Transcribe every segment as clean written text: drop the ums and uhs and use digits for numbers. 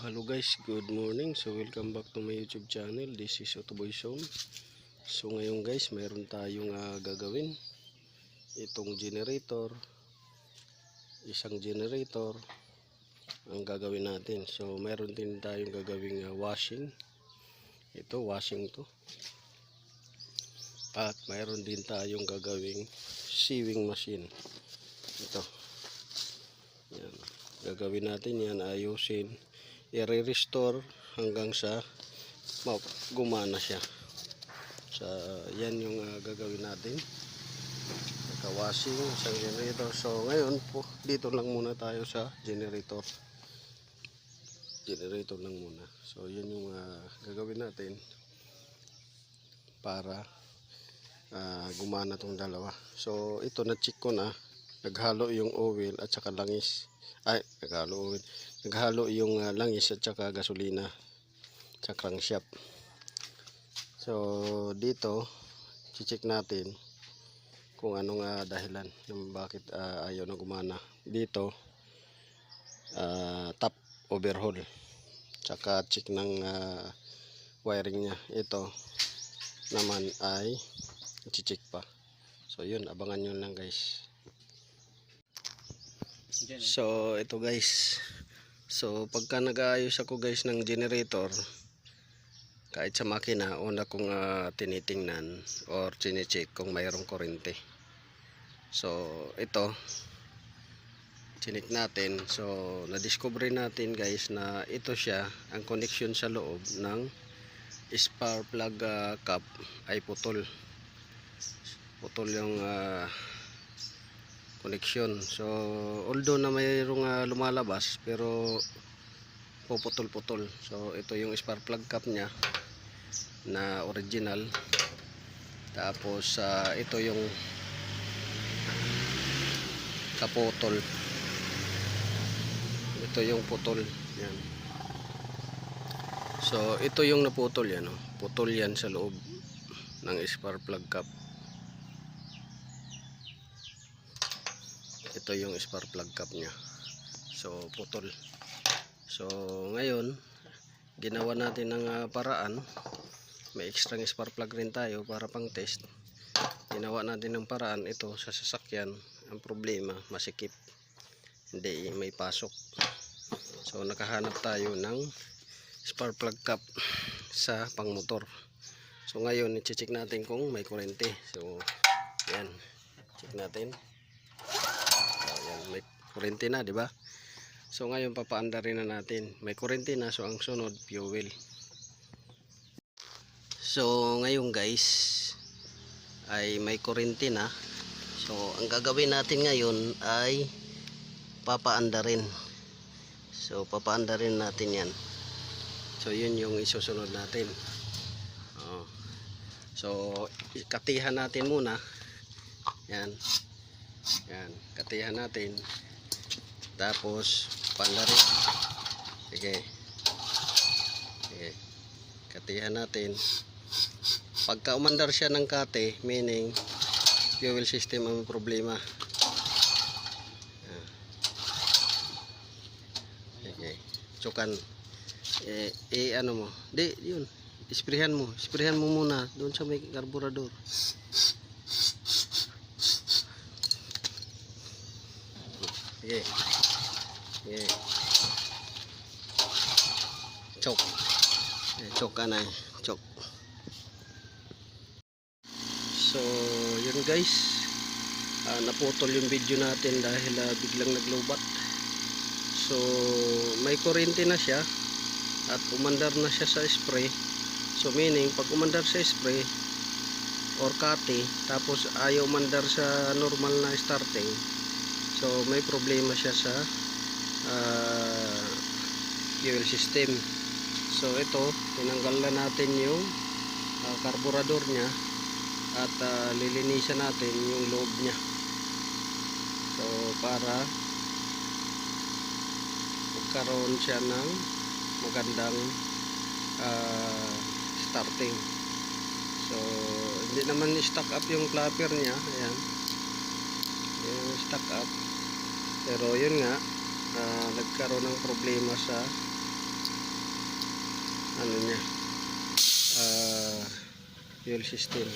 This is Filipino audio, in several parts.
Hello guys, good morning. So welcome back to my YouTube channel. This is Otoboy Zone. So ngayon guys, meron tayong gagawin. Itong generator, isang generator ang gagawin natin. So meron din tayong gagawing washing. Ito, washing to. At meron din tayong gagawing sewing machine. Ito. Yan. Gagawin natin yan, ayusin, i-restore hanggang sa gumana siya. Sa yan yung gagawin natin. Naka-washing, isang generator. So ngayon po, dito lang muna tayo sa generator. Generator lang muna. So yan yung gagawin natin para gumana tong dalawa. So ito, na-check ko na, naghalo yung oil at saka langis. Naghalo yung langis at saka gasolina sa crankshaft. So dito check natin kung anong dahilan ng bakit ayaw na gumana. Dito top overhaul, saka check ng wiring nya. Ito naman ay check pa. So yun, abangan nyo lang guys. So ito guys, so pagka nag-aayos ako guys ng generator, kahit sa makina, una kong tinitingnan or chine-check kung mayroong kuryente. So ito, chinik natin. So na-discover natin guys na ito siya, ang connection sa loob ng spark plug cap ay putol yung connection. So although na mayroong lumalabas, pero puputol-putol. So ito yung spark plug cap nya na original. Tapos ito yung kaputol. Ito yung putol. Yan. So ito yung naputol yan. Oh. Putol yan sa loob ng spark plug cap. Ito yung spark plug cap nya. So putol. So ngayon, ginawa natin ng paraan. May extra spark plug rin tayo para pang test. Ginawa natin ng paraan ito sa sasakyan. Ang problema, masikip, hindi may pasok. So nakahanap tayo ng spark plug cap sa pangmotor. So ngayon, i-check natin kung may kuryente. So yan, check natin. Ayan, may kuryente na, di ba? So ngayon papaandarin na natin. May kuryente na, so ang sunod fuel. So ngayon guys ay may kuryente na. So ang gagawin natin ngayon ay papaandarin. So papaandarin natin yan. So yun yung isusunod natin. So katihan natin muna. Yan. Yan, katihan natin. Tapos pandarin. Sige. Sige. Katihan natin. Pagka umandar siya ng kate, meaning fuel system ang problema. Okay. Tsukan. Ano mo? Di, yun. Isprehan mo muna doon sa may karburador. Okay. Okay. Chok. Chok ka na. Chok. So, yun guys. Naputol yung video natin dahil biglang naglobat. So, may kuryente na siya at umandar na siya sa spray. So, meaning, pag umandar sa spray or kati, tapos ayaw umandar sa normal na starting, so may problema siya sa fuel system. So ito, tinanggal na natin yung karburador nya at lilinisan natin yung loob nya. So para magkaroon siya ng magandang starting. So hindi naman stock up yung clapper nya. Ayan, yung stock up. Pero yun nga, nagkaroon ng problema sa ano niya, fuel system.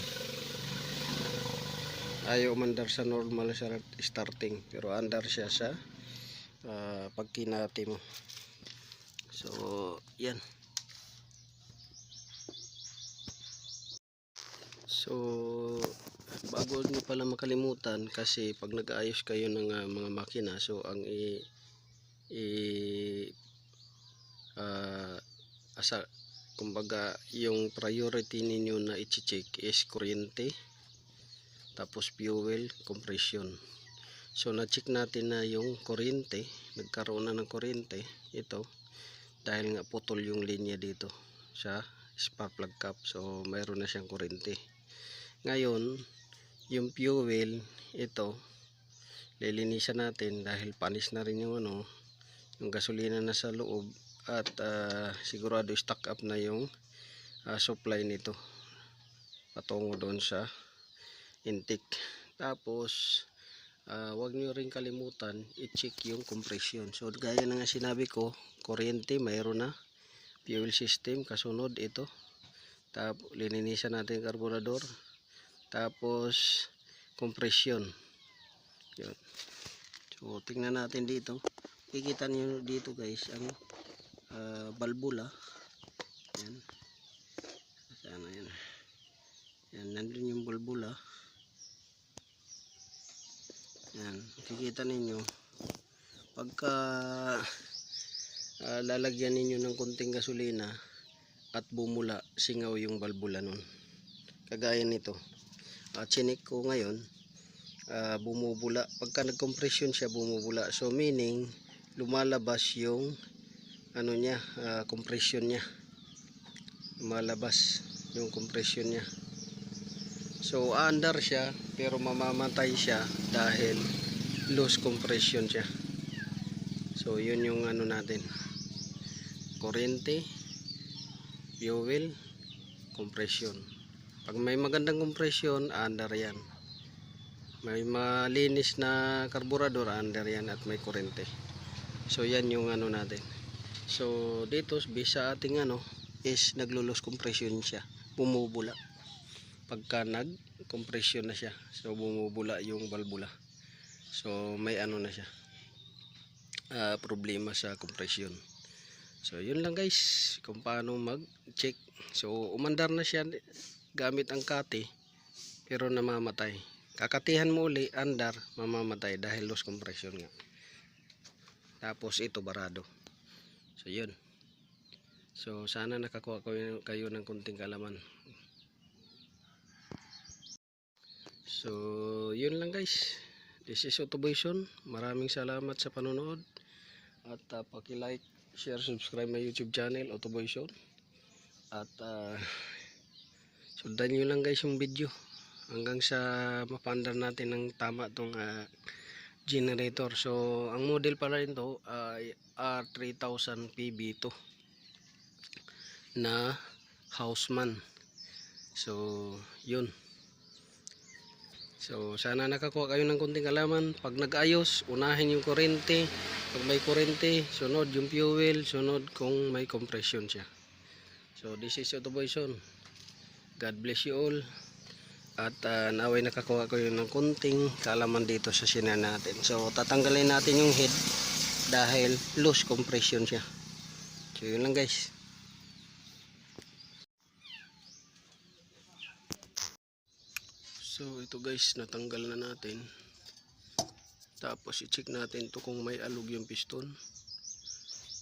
Ayaw umandar sa normal sa starting, pero andar siya sa pag kinati mo. So yan. So bago nyo pala makalimutan, kasi pag nag-aayos kayo ng mga makina, so ang kumbaga yung priority ninyo na i-check is kuryente, tapos fuel, compression. So na-check natin na yung kuryente, nagkaroon na ng kuryente ito dahil nga putol yung linya dito sa spark plug cap, so mayroon na siyang kuryente. Ngayon yung fuel, ito lilinisan natin dahil panis na rin yung yung gasolina na sa loob, at sigurado stock up na yung supply nito patungo doon sa intake. Tapos wag nyo rin kalimutan i-check yung compression. So gaya na nga sinabi ko, kuryente mayroon na, fuel system kasunod ito, tapos lininisan natin yung karburador, tapos compression. Yun. So tingnan natin dito, kikita niyo dito guys ang balbula. Yan. Sana yan. Yan, nandun yung balbula. Yan, kikita ninyo pagka lalagyan ninyo ng konting gasolina at bumula, singaw yung balbula nun. Kagaya nito. Chinik ko ngayon, bumubula. Pagka nag-compression siya, bumubula. So meaning lumalabas yung niya, compression niya. Lumalabas yung compression niya. So under siya, pero mamamatay siya dahil loose compression siya. So yun yung natin, kuryente, fuel, compression. Pag may magandang compression, under yan. May malinis na karburador, under yan, at may kuryente. So yan yung natin. So dito bisa ating is naglo-loose compression siya, bumubula. Pagka nag-compression na siya, so bumubula yung balbula. So may na siya, problema sa compression. So yun lang guys, kung paano mag-check. So umandar na siya gamit ang kati, pero namamatay. Kakatihan mo uli, andar, mamamatay dahil loose compression nga. Tapos ito barado. So yun. So sana nakakuha kayo ng kunting kalaman. So yun lang guys, this is Autoboyson. Maraming salamat sa panonood, at paki-like, share, subscribe my YouTube channel Autoboyson. At sundan nyo lang guys yung video hanggang sa mapandar natin ng tama tong generator. So ang model pala nito ay R3000 PB2 na Houseman. So yun. So sana nakakuha kayo ng kunting kalaman. Pag nag-ayos, unahin yung kuryente. Pag may kuryente, sunod yung fuel, sunod kung may compression siya. So this is Autoboyson. God bless you all. At naway nakakuha kayo ng kunting kaalaman dito sa sina natin. So tatanggalin natin yung head dahil loose compression siya. So yun lang guys. So ito guys, natanggal na natin. Tapos i-check natin to kung may alog yung piston.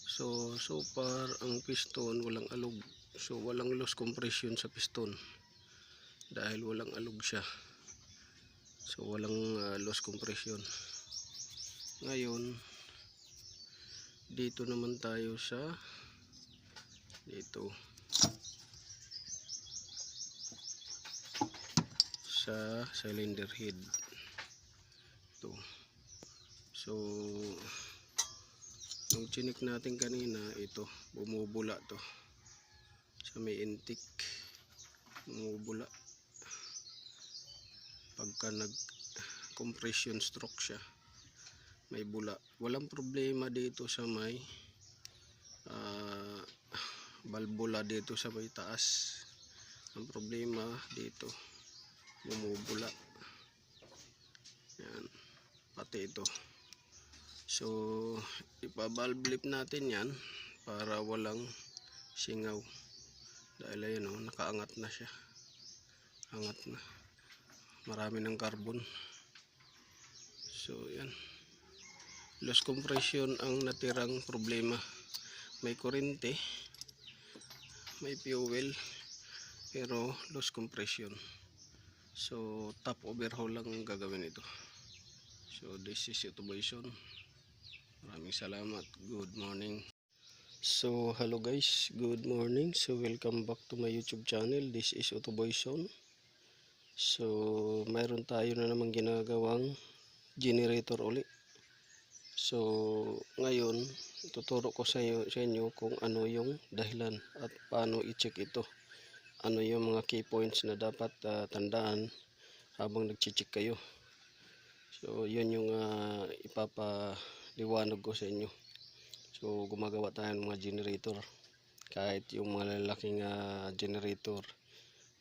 So far ang piston walang alog. So walang loose compression sa piston dahil walang alog siya. So walang loose compression. Ngayon dito naman tayo sa sa cylinder head ito. So nung chinik natin kanina, ito bumubula to sa may intake, bumubula pagka nag compression stroke siya, may bula. Walang problema dito sa may balbula dito sa may taas. Ang problema dito, bumubula. Yan, pati ito. So ipa-valve lift natin yan para walang singaw. Dahil ayun oh, nakaangat na siya. Angat na. Marami ng carbon. So yan. Loss compression ang natirang problema. May kuryente, may fuel, pero loss compression. So top overhaul lang ang gagawin ito. So this is Autoboyson. Maraming salamat. Good morning. So hello guys, good morning. So welcome back to my YouTube channel. This is Autoboyson. So mayroon tayo na namang ginagawang generator uli. So ngayon tuturo ko sa inyo kung ano yung dahilan at paano i-check ito. Ano yung mga key points na dapat tandaan habang nag-check kayo. So yun yung ipapaliwanag ko sa inyo. So gumagawa tayo ng mga generator. Kahit yung mga lalaking generator,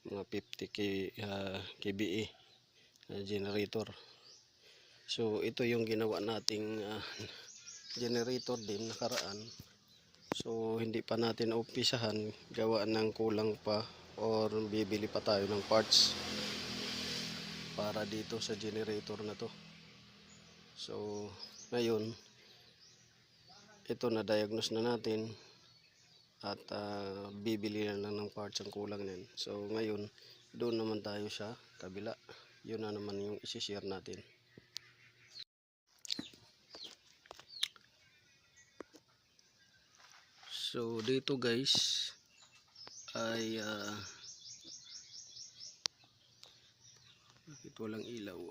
mga 50 kVA generator. So ito yung ginawa nating generator din nakaraan. So hindi pa natin umpisahan, gawa ng kulang pa or bibili pa tayo ng parts para dito sa generator na to. So ngayon ito na diagnose na natin at bibili na lang ng parts ang kulang din. So ngayon doon naman tayo sa kabila. Yun na naman yung isi-share natin. So dito guys ay bakit walang ilaw?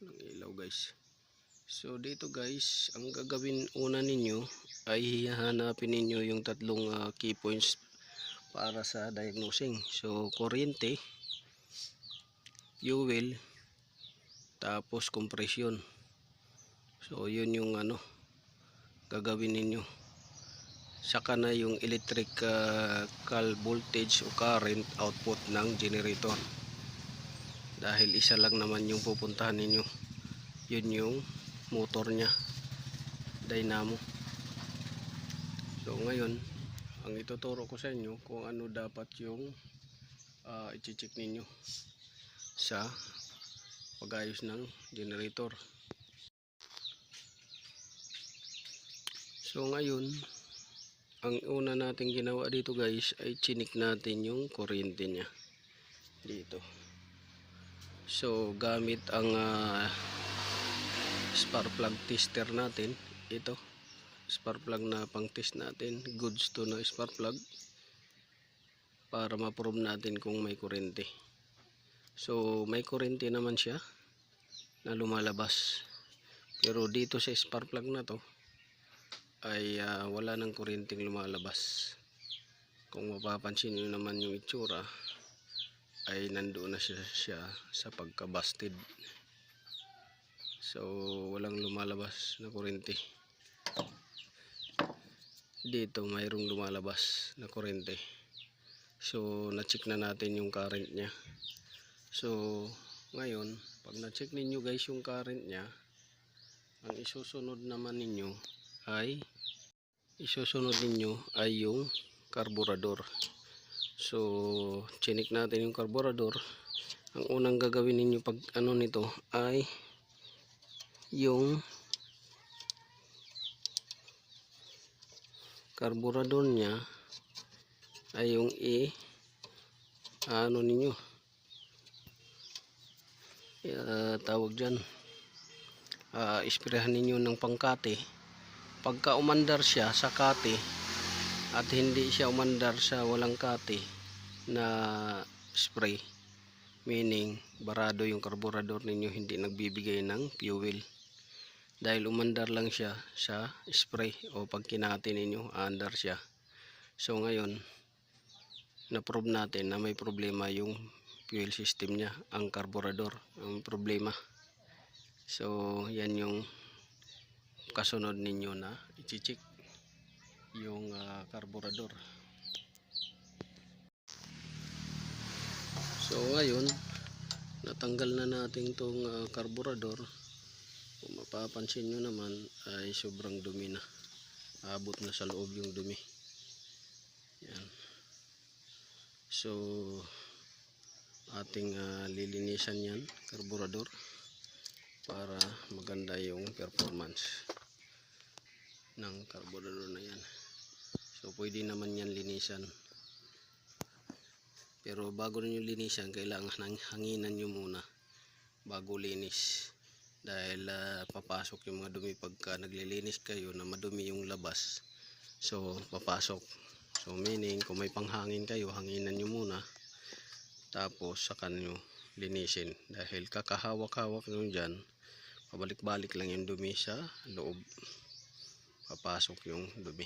Walang ilaw guys. So dito guys, ang gagawin una ninyo ay hahanapin ninyo yung tatlong key points para sa diagnosing. So kuryente, fuel, tapos compression. So yun yung gagawin ninyo. Saka na yung electrical voltage o current output ng generator. Dahil isa lang naman yung pupuntahan ninyo. Yun yung motor nya, dynamo. So ngayon, ang ituturo ko sa inyo kung ano dapat yung i-check ninyo sa pag-ayos ng generator. So ngayon, ang una natin ginawa dito guys ay chinik natin yung kuryente nya dito. So gamit ang spark plug tester natin, ito spark plug na pang test natin, goods to na spark plug, para ma-prove natin kung may kuryente. So may kuryente naman siya na lumalabas, pero dito sa spark plug na to ay wala nang kuryenteng lumalabas. Kung mapapansin nyo naman yung itsura ay nandoon na siya sa pagka-busted. So walang lumalabas na kuryente. Dito mayroong lumalabas na kuryente. So na-check na natin yung current nya. So ngayon pag na-check ninyo guys yung current nya, ang isusunod naman ninyo ay yung carburetor. So chinik natin yung carburetor. Ang unang gagawin ninyo pag nito ay yung carburetor nya ay yung ninyo tawag dyan, isprehan ninyo ng pangkate. Pagka umandar siya sa kate at hindi siya umandar sa walang kate na spray, meaning barado yung carburetor ninyo, hindi nagbibigay ng fuel. Dahil umandar lang siya sa spray o pag kinate ninyo, andar siya. So ngayon na-prove natin na may problema yung fuel system niya, ang carburetor ang problema. So yan yung kasunod ninyo na pag-check yung karburador. So ngayon natanggal na natin tong karburador. Kung mapapansin nyo naman ay sobrang dumi na, abot na sa loob yung dumi. Yan. So ating lilinisan yan karburador para maganda yung performance ng karburador na yan. So pwede naman yan linisan, pero bago nyo linisan kailangan hanginan nyo muna bago linis, dahil papasok yung mga dumi pagka naglilinis kayo na madumi yung labas. So papasok, so meaning kung may panghangin kayo, hanginan nyo muna tapos saka nyo linisin, dahil kakahawak-hawak nyo dyan, pabalik-balik lang yung dumi sa loob, papasok yung dumi.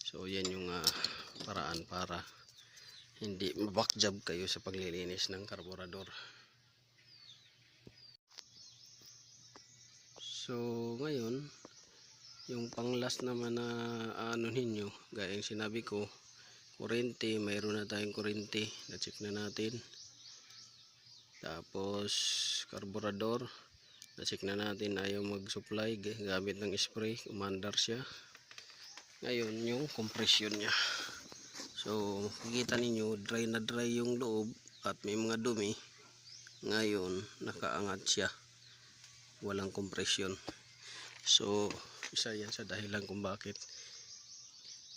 So yan yung paraan para hindi mabakjab kayo sa paglilinis ng karburador. So ngayon yung pang last naman na ano ninyo, gaya yung sinabi ko, kurente, mayroon na tayong kurente, na-check na natin. Tapos karburador, na-check na natin, ayaw mag-supply gamit ng spray, umandar siya. Ngayon yung compression nya, so makikita ninyo dry na dry yung loob at may mga dumi. Ngayon nakaangat siya, walang compression. So isa yan sa dahilan kung bakit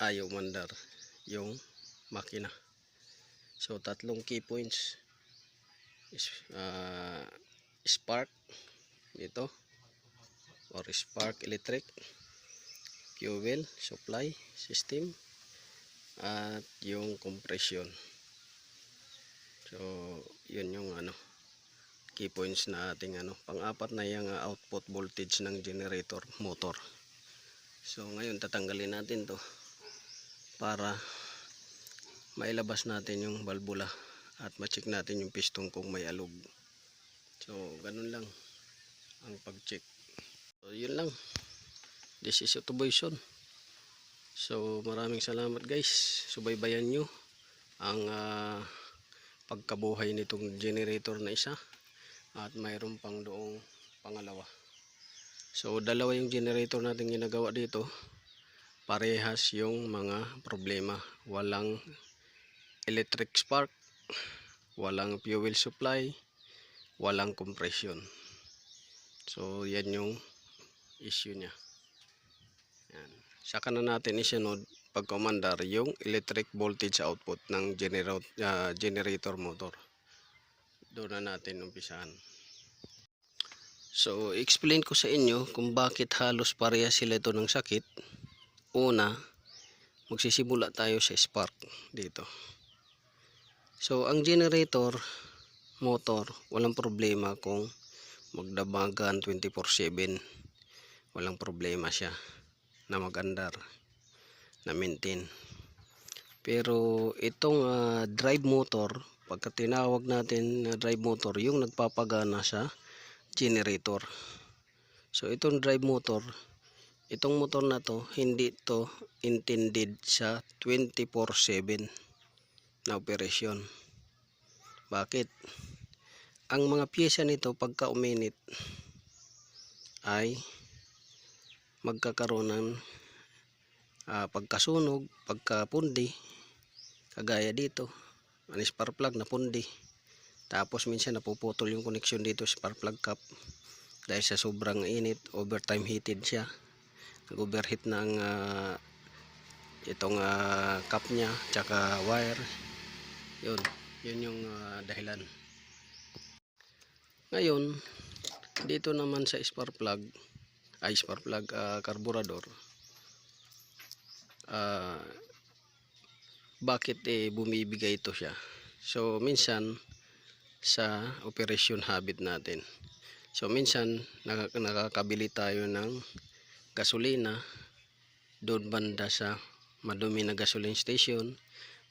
ayaw mandar yung makina. So tatlong key points, spark dito or spark electric, fuel supply system, at yung compression. So yun yung key points na ating pang-apat na yung output voltage ng generator motor. So ngayon tatanggalin natin to para mailabas natin yung balbula at ma-check natin yung piston kung may alog. So ganun lang ang pag-check. So yun lang, this is Autoboyson. So maraming salamat guys, subaybayan nyo ang pagkabuhay nitong generator na isa, at mayroon pang doong pangalawa. So dalawa yung generator natin ginagawa dito, parehas yung mga problema, walang electric spark, walang fuel supply, walang compression. So yan yung issue nya. Yan. Saka na natin isunod pagkomandar yung electric voltage output ng generator motor. Doon na natin umpisahan. So explain ko sa inyo kung bakit halos pareha sila ito ng sakit. Una, magsisimula tayo sa spark dito. So ang generator motor, walang problema kung magdabagan 24/7, walang problema siya na mag-andar, na maintain. Pero itong drive motor, pagka tinawag natin na drive motor, yung nagpapagana sa generator. So itong drive motor, itong motor na to, hindi to intended sa 24/7 na operasyon. Bakit? Ang mga piyesa nito pagka uminit ay magkakaroon ng pagkasunog, pagkapundi, kagaya dito, ang spark plug na pundi. Tapos minsan napuputol yung connection dito sa spark plug cap dahil sa sobrang init, overtime heated siya, nag-overheat ng itong cap nya tsaka wire. Yun yung dahilan. Ngayon dito naman sa spark plug carburetor, bakit bumibigay ito siya? So minsan sa operation habit natin, so minsan nakakabili tayo ng gasolina doon banda sa madumi na gasoline station,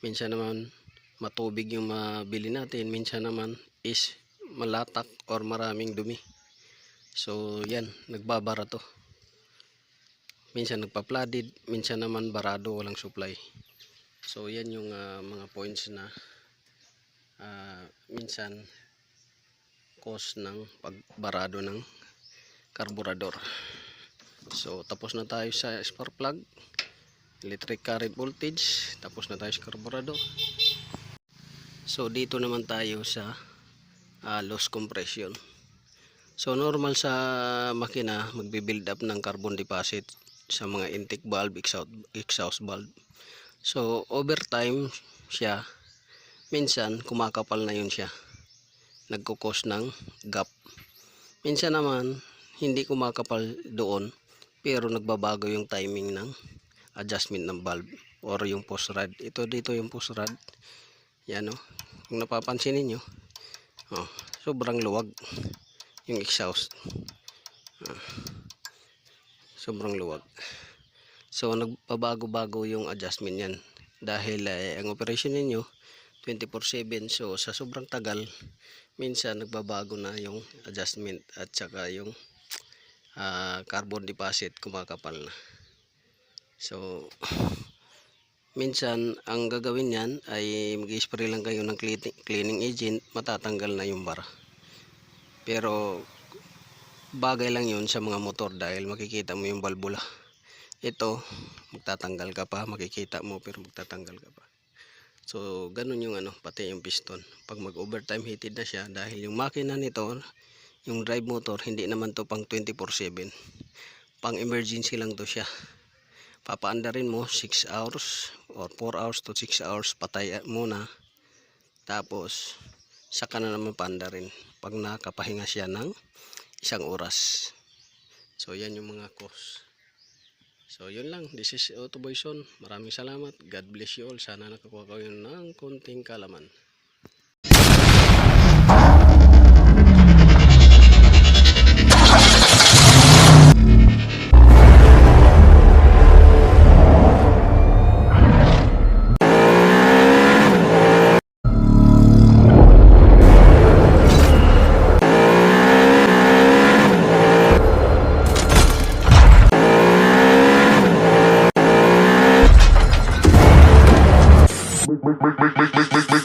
minsan naman matubig yung mabili natin, minsan naman is malatak or maraming dumi. So yan, nagbabara to. minsan nagpa-flooded, minsan naman barado, walang supply. So yan yung mga points na minsan cause ng pagbarado ng carburetor. So tapos na tayo sa spark plug, electric current voltage, tapos na tayo sa carburetor. So dito naman tayo sa loss compression. So normal sa makina magbi-build up ng carbon deposit sa mga intake valve, exhaust valve. So over time siya, minsan kumakapal na yun siya, nagkukos ng gap. Minsan naman hindi kumakapal doon, pero nagbabago yung timing ng adjustment ng valve or yung post rod. Ito dito yung post rod. Yan o, kung napapansin niyo, sobrang luwag yung exhaust. Sobrang luwag. So nagpabago-bago yung adjustment yan dahil ang operation ninyo 24/7. So sa sobrang tagal, minsan nagbabago na yung adjustment at saka yung carbon deposit kumakapal na. So minsan ang gagawin yan ay mag-spray lang kayo ng cleaning agent, matatanggal na yung bara. Pero bagay lang yun sa mga motor dahil makikita mo yung valvula. Ito magtatanggal ka pa, makikita mo pero magtatanggal ka pa. So ganun yung pati yung piston. Pag mag-overtime heated na siya, dahil yung makina nito, yung drive motor, hindi naman to pang 24/7. Pang emergency lang to siya. Papaandarin mo 6 hours or 4 hours to 6 hours, patay muna. Tapos saka na naman paandarin pag nakapahinga siya ng 1 oras. So yan yung mga cause. So yun lang, this is Autoboy Son. Maraming salamat, God bless you all. Sana nakakuha kayo ng konting kalaman. Make